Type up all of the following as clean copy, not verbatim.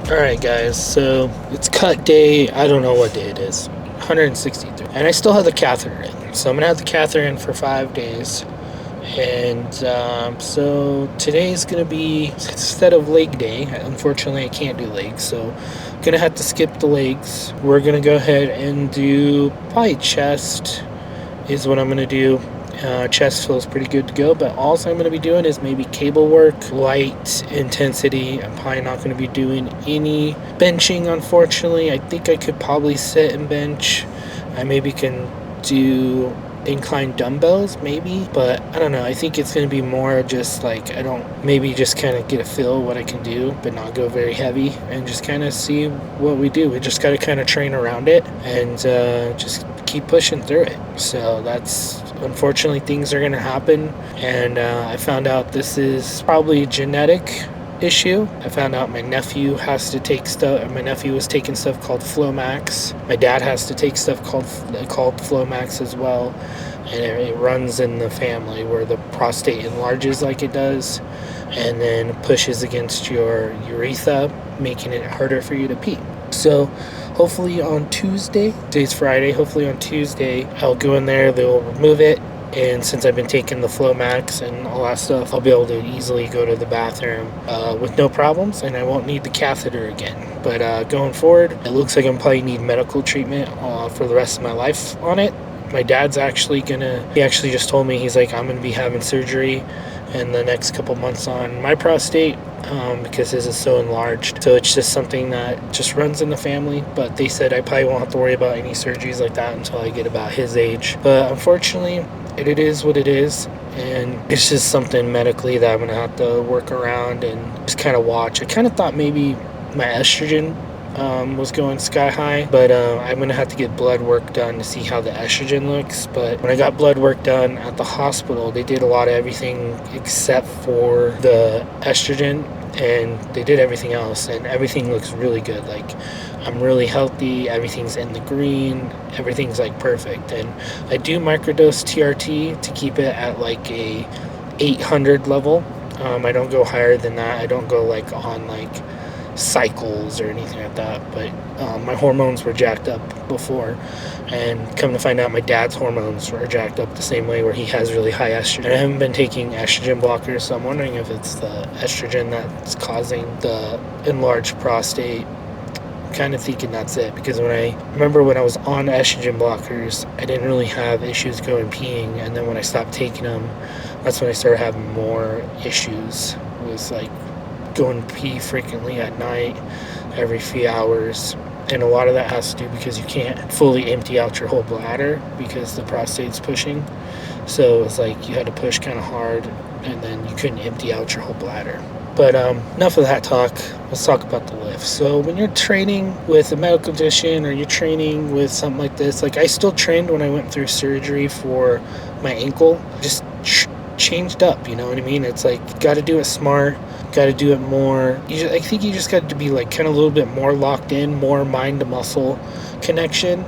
Alright guys, so it's cut day, I don't know what day it is, 163. And I still have the catheter in. So I'm going to have the catheter in for 5 days. And so today's going to be, instead of leg day, unfortunately I can't do legs, so I'm going to have to skip the legs. We're going to go ahead and do probably chest is what I'm going to do. Chest feels pretty good to go, but all I'm going to be doing is maybe cable work, light intensity. I'm probably not going to be doing any benching, unfortunately. I think I could probably sit and bench. I maybe can do incline dumbbells, maybe, but I don't know. I think it's going to be more just like, maybe just kind of get a feel what I can do, but not go very heavy, and just kind of see what we do. We just got to kind of train around it and just keep pushing through it. So that's, unfortunately, things are going to happen. And I found out this is probably genetic issue. I found out my nephew has to take stuff. My nephew was taking stuff called Flomax. My dad has to take stuff called Flomax as well, and it runs in the family where the prostate enlarges like it does, and then pushes against your urethra, making it harder for you to pee. So hopefully on Tuesday, today's Friday, hopefully on Tuesday I'll go in there, they'll remove it, and since I've been taking the Flomax and all that stuff, I'll be able to easily go to the bathroom with no problems, and I won't need the catheter again. But going forward, it looks like I'm probably need medical treatment for the rest of my life on it. My dad's he actually just told me, he's like, I'm gonna be having surgery in the next couple months on my prostate because his is so enlarged. So it's just something that just runs in the family. But they said I probably won't have to worry about any surgeries like that until I get about his age. But unfortunately, it is what it is, and it's just something medically that I'm gonna have to work around and just kind of watch. I kind of thought maybe my estrogen was going sky high, but I'm gonna have to get blood work done to see how the estrogen looks. But when I got blood work done at the hospital, they did a lot of everything except for the estrogen, and they did everything else, and everything looks really good. Like, I'm really healthy, everything's in the green, everything's like perfect. And I do microdose TRT to keep it at like a 800 level. I don't go higher than that. I don't go like on like cycles or anything like that, but my hormones were jacked up before, and come to find out my dad's hormones were jacked up the same way, where he has really high estrogen. I haven't been taking estrogen blockers, so I'm wondering if it's the estrogen that's causing the enlarged prostate. I'm kind of thinking that's it, because when I was on estrogen blockers, I didn't really have issues going peeing, and then when I stopped taking them, that's when I started having more issues. It was like going pee frequently at night, every few hours, and a lot of that has to do because you can't fully empty out your whole bladder because the prostate's pushing. So it's like you had to push kind of hard, and then you couldn't empty out your whole bladder. But enough of that talk. Let's talk about the lift. So when you're training with a medical condition, or you're training with something like this, like I still trained when I went through surgery for my ankle, just changed up, you know what I mean? It's like, got to do it smart, got to do it more. I think you just got to be like kind of a little bit more locked in, more mind to muscle connection,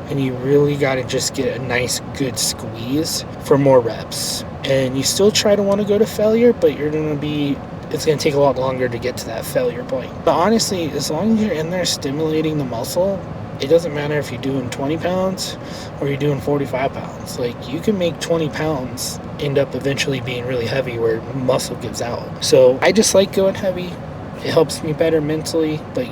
and you really got to just get a nice good squeeze for more reps. And you still try to want to go to failure, but it's going to take a lot longer to get to that failure point. But honestly, as long as you're in there stimulating the muscle, it doesn't matter if you're doing 20 pounds or you're doing 45 pounds. Like, you can make 20 pounds end up eventually being really heavy where muscle gives out. So I just like going heavy. It helps me better mentally, but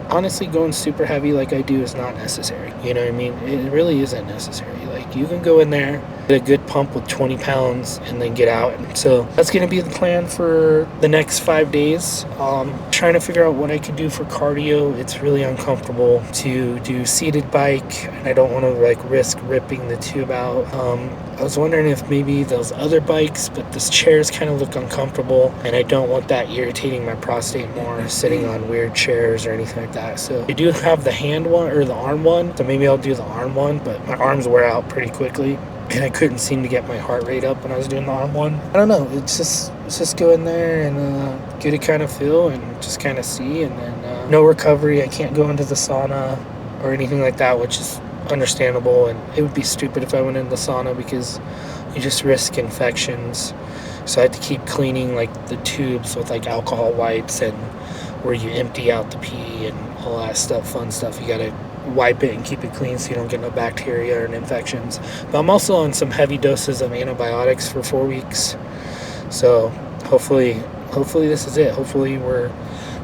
honestly, going super heavy like I do is not necessary. You know what I mean? It really isn't necessary. Like, you can go in there, get a good pump with 20 pounds, and then get out. And so that's going to be the plan for the next 5 days. Trying to figure out what I could do for cardio. It's really uncomfortable to do seated bike, and I don't want to like risk ripping the tube out. I was wondering if maybe those other bikes, but this chairs kind of look uncomfortable, and I don't want that irritating my prostate more, sitting on weird chairs or anything like that. So I do have the hand one or the arm one, so maybe I'll do the arm one, but my arms wear out pretty quickly, and I couldn't seem to get my heart rate up when I was doing the arm one. I don't know. It's just go in there and get a kind of feel and just kind of see, and then no recovery. I can't go into the sauna or anything like that, which is understandable, and it would be stupid if I went in the sauna because you just risk infections. So I had to keep cleaning like the tubes with like alcohol wipes and where you empty out the pee and all that stuff, fun stuff. You gotta wipe it and keep it clean so you don't get no bacteria or infections. But I'm also on some heavy doses of antibiotics for 4 weeks. So hopefully this is it. Hopefully we're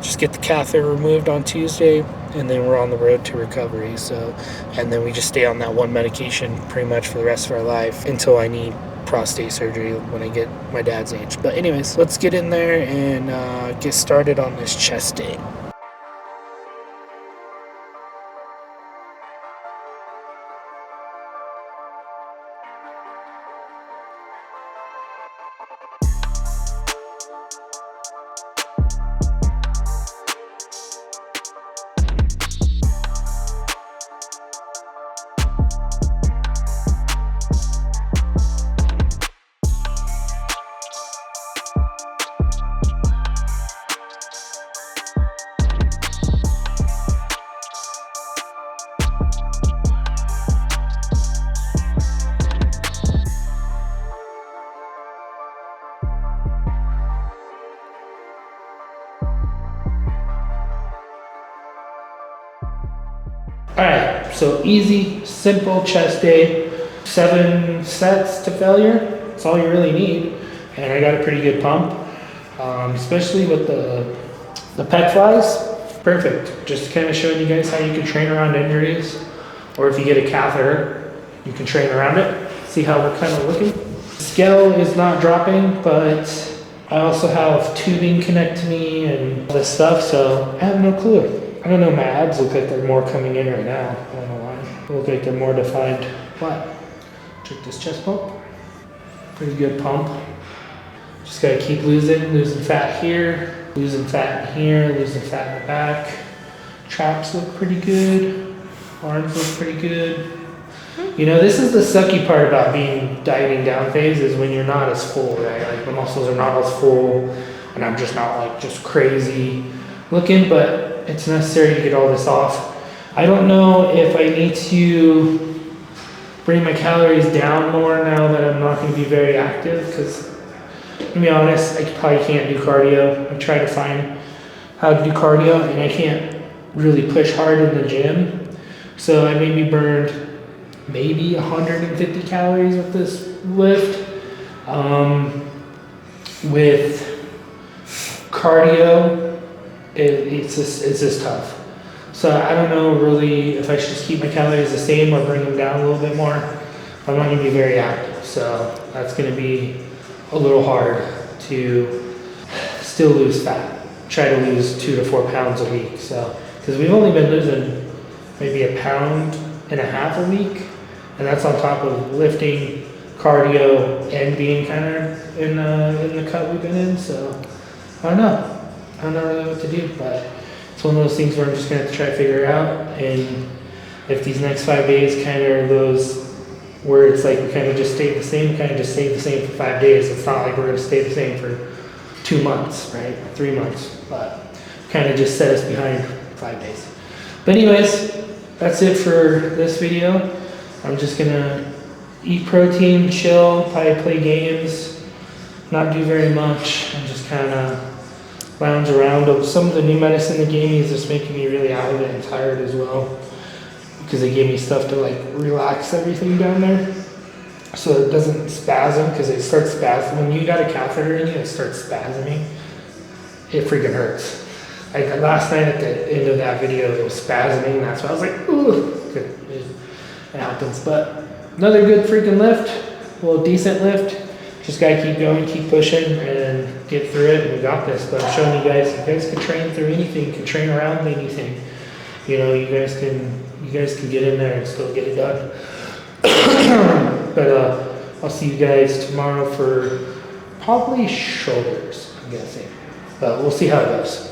just get the catheter removed on Tuesday, and then we're on the road to recovery. So, and then we just stay on that one medication pretty much for the rest of our life until I need prostate surgery when I get my dad's age. But anyways, let's get in there and get started on this chest day. Alright, so easy, simple chest day, 7 sets to failure. That's all you really need. And I got a pretty good pump, especially with the pec flies. Perfect. Just kind of showing you guys how you can train around injuries, or if you get a catheter, you can train around it. See how we're kind of looking. Scale is not dropping, but I also have tubing connect to me and all this stuff, so I have no clue. I don't know, my abs look like they're more coming in right now. I don't know why. They look like they're more defined. But check this chest pump. Pretty good pump. Just gotta keep losing fat here, losing fat in here, losing fat in the back. Traps look pretty good. Arms look pretty good. You know, this is the sucky part about being dieting down phase, is when you're not as full, right? Like the muscles are not as full, and I'm just not like just crazy looking, but it's necessary to get all this off. I don't know if I need to bring my calories down more now that I'm not going to be very active, because to be honest, I probably can't do cardio. I try to find how to do cardio, and I can't really push hard in the gym. So I maybe burned maybe 150 calories with this lift. With cardio, it's just tough. So I don't know really if I should just keep my calories the same or bring them down a little bit more. I'm not going to be very active, so that's going to be a little hard to still lose fat. Try to lose 2 to 4 pounds a week. So because we've only been losing maybe 1.5 pounds a week, and that's on top of lifting, cardio, and being kind of in the cut we've been in. So I don't know. I don't know really what to do, but it's one of those things where I'm just gonna have to try to figure it out. And if these next 5 days kind of are those where it's like we kind of just stay the same, kind of just stay the same for 5 days. It's not like we're gonna stay the same for 2 months, right? 3 months, but kind of just set us behind 5 days. But anyways, that's it for this video. I'm just gonna eat protein, chill, probably play games, not do very much, and just kind of lounge around. Some of the new medicine they gave me is just making me really out of it and tired as well, because they gave me stuff to like relax everything down there so it doesn't spasm, because it starts spasming. When you got a catheter in you, it starts spasming. It freaking hurts. Like last night at the end of that video, it was spasming. That's why I was like, ooh, it happens. But another good freaking lift, a little decent lift. Just gotta keep going, keep pushing, and get through it, and we got this. But I'm showing you guys can train through anything, you can train around anything. You know, you guys can get in there and still get it done. But I'll see you guys tomorrow for probably shoulders, I'm guessing. But we'll see how it goes.